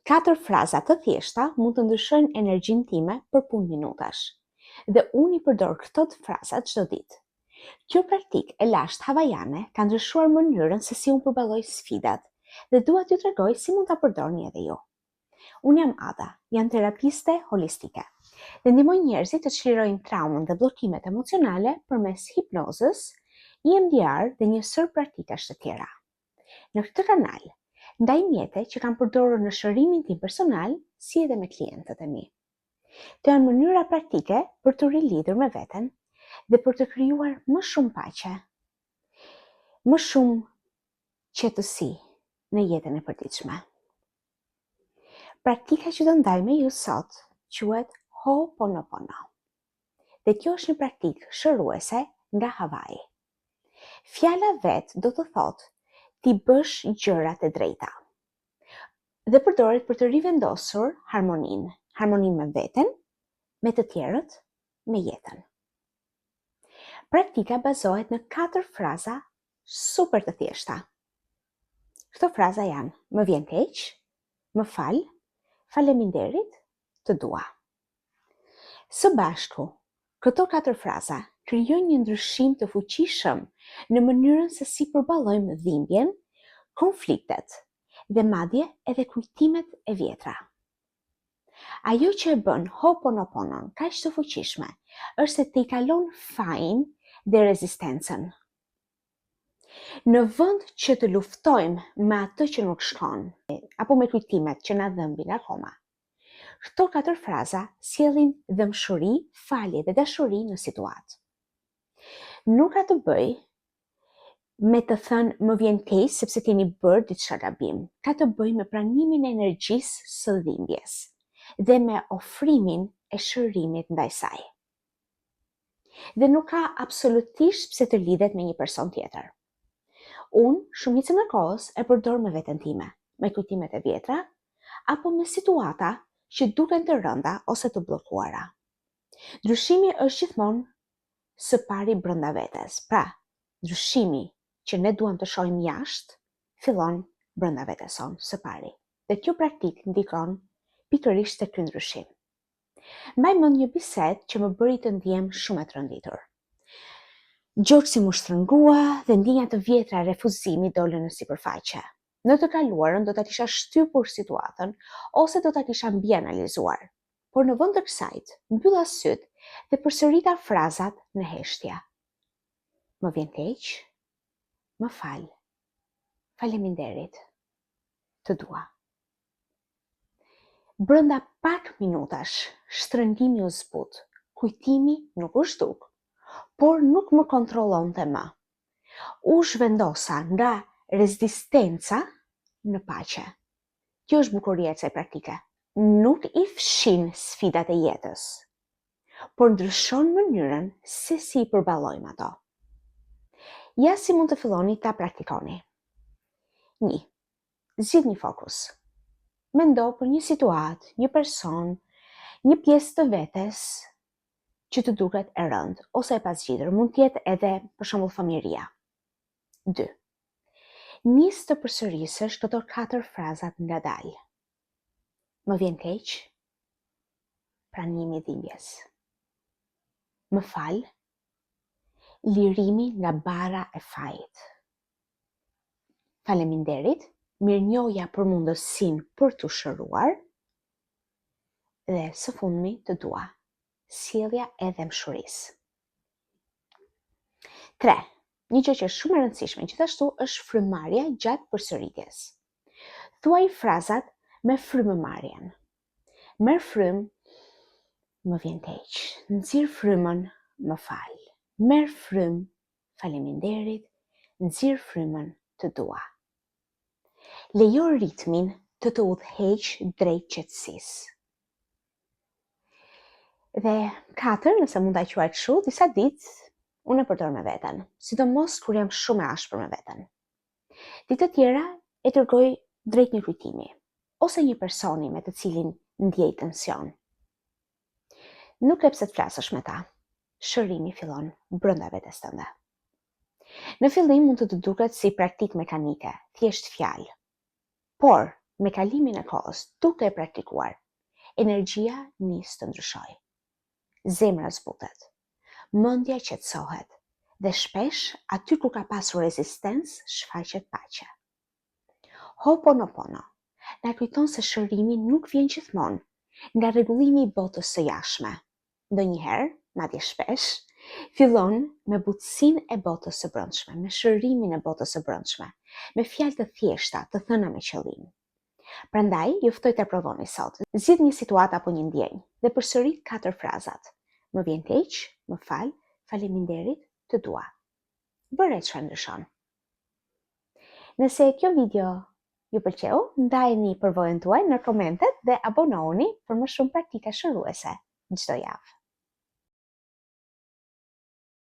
4 fraza të thjeshta mund të ndryshojnë energjinë time për punë minutash. Dhe unë I përdor këto fraza çdo ditë. Kjo praktikë e lashtë havajane ka ndryshuar mënyrën se si unë përballoj sfidat dhe dua t'ju tregoj si mund ta përdorni edhe ju. Unë jam Ada, jam terapiste holistike dhe ndihmoj njerëzit të çlirojnë traumën dhe bllokimet emocionale përmes hipnozës, EMDR dhe një sër praktikash të tjera. Në këtë kanal, ndaj mjete që kam përdorur në shërimin tim personal, si edhe me klientët e mi. Të janë mënyra praktike për të rilidhur me veten dhe për të krijuar më shumë paqe, më shumë qetësi në jetën e përditshme. Praktika që do ndaj me ju sot quhet Ho'oponopono. Dhe kjo është një praktikë shëruese nga Hawaii. Fjala vetë do të thotë ti bësh gjërat e drejta. Dhe përdoret për të rivendosur harmoninë me veten, me të tjerët, me jetën. Praktika bazohet në 4 fraza super të thjeshta. Këto fraza janë: më vjen keq, më fal, faleminderit, të dua. Së bashku, këto 4 fraza krijojnë një ndryshim të fuqishëm në mënyrën se si përballojmë dhimbjen, konfliktet dhe madje edhe kujtimet e vjetra. Ajo që e bën Ho'oponoponon kaq të fuqishme është se të I kalon fajin dhe rezistencën. Në vend që të luftojmë me atë që nuk shkon, apo me kujtimet që na dhëmbin akoma, këto 4 fraza sjellin dëmshuri, falje dhe dashuri në situatë. Nuk ka të bëj me të thënë më vjen keq sepse keni bërë diçka gabim. Ka të bëj me pranimin e energjisë së dhimbjes dhe me ofrimin e shërimit ndaj saj. Dhe nuk ka absolutisht pse të lidhet me një person tjetër. Unë shumicën e kohës e përdor me veten time, me kujtimet e vjetra, apo me situata që duken të rënda ose të bllokuara. Ndryshimi është gjithmonë së pari brenda vetes. Pra, ndryshimi që ne duam të shohim jashtë fillon brenda vetes sonë së pari. Dhe kjo praktikë ndikon pikërisht te ky ndryshim. Mbaj mend një bisedë që më bëri të ndihem shumë e tërënditur. Gjokësi mu shtrëngua dhe ndjenja të vjetra e refuzimit dolën në sipërfaqe. Në të kaluarën do ta kisha shtypur situatën ose do ta kisha mbianalizuar. Por në vend të kësajt, mbylla syt dhe përsërita frazat në heshtje. Më vjen keq, më fal, faleminderit, të dua. Brenda pak minutash, shtrëngimi u zbut, kujtimi nuk u zhduk, por nuk më kontrollonte më. U zhvendosa nga rezistenca në paqe. Kjo është bukuria e kësaj praktike. Nuk I fshin sfidat e jetës, por ndryshon mënyrën se si I përballojmë ato. Ja si mund të filloni ta praktikoni. 1. Zgjidh një fokus. Mendo për një situatë, një person, një pjesë të vetes që të duket e rëndë ose e pazgjitur, mund të jetë edhe për shembull fëmijëria. 2. Nis të përsërisësh këto 4 frazat ngadalë. Më vjen keq, pranimi I dhimbjes. Më fal, lirimi nga bara e fajit. Faleminderit, mirënjohja për mundësinë për t'u shëruar. Dhe së fundmi të dua, sjellja e dëmshurisë. 3. Një gjë që është shumë e rëndësishme gjithashtu është frymëmarrja gjatë përsëritjes. Thuaj frazat me frymëmarrjen. Merr frymë, më vjen keq. Nxirr frymën, më fal. Merr frymë, faleminderit. Nxirr frymën, të dua. Lejo ritmin të udhëheq drejt qetësisë. Dhe 4, nëse mund ta quaj kështu, disa ditë unë e përdor me veten, sidomos kur jam shumë e ashpër me veten. Ditë të tjera e dërgoj drejt një kujtimi ose një personi me të cilin ndjej tension. Nuk e pse të flasësh me ta. Shërimi fillon brenda vetes tënde. Në fillim mund të duket si praktikë mekanike, thjesht fjalë. Por me kalimin e kohës, duke e praktikuar, energjia nis të ndryshoj. Zemra zbutet, mendja qetësohet dhe shpesh aty ku ka pasur rezistencë shfaqet paqe. Ho'oponopono na kujton se shërimi nuk vjen gjithmonë nga rregullimi i botës së jashtme. Ndonjëherë, madje shpesh, fillon me butësinë e botës së brendshme, me shërimin e botës së brendshme, me fjalë të thjeshta, të thëna me qëllim. Prandaj, ju ftoj të provoni sot. Zgjidh një situatë apo një ndjenjë dhe përsërit 4 frazat. Më vjen keq, më fal, faleminderit, të dua. Bëre çfarë ndryshon. Nëse kjo video ju pëlqeu, ndajeni përvojën tuaj në komentet dhe abonohuni për më shumë praktika shëruese çdo javë.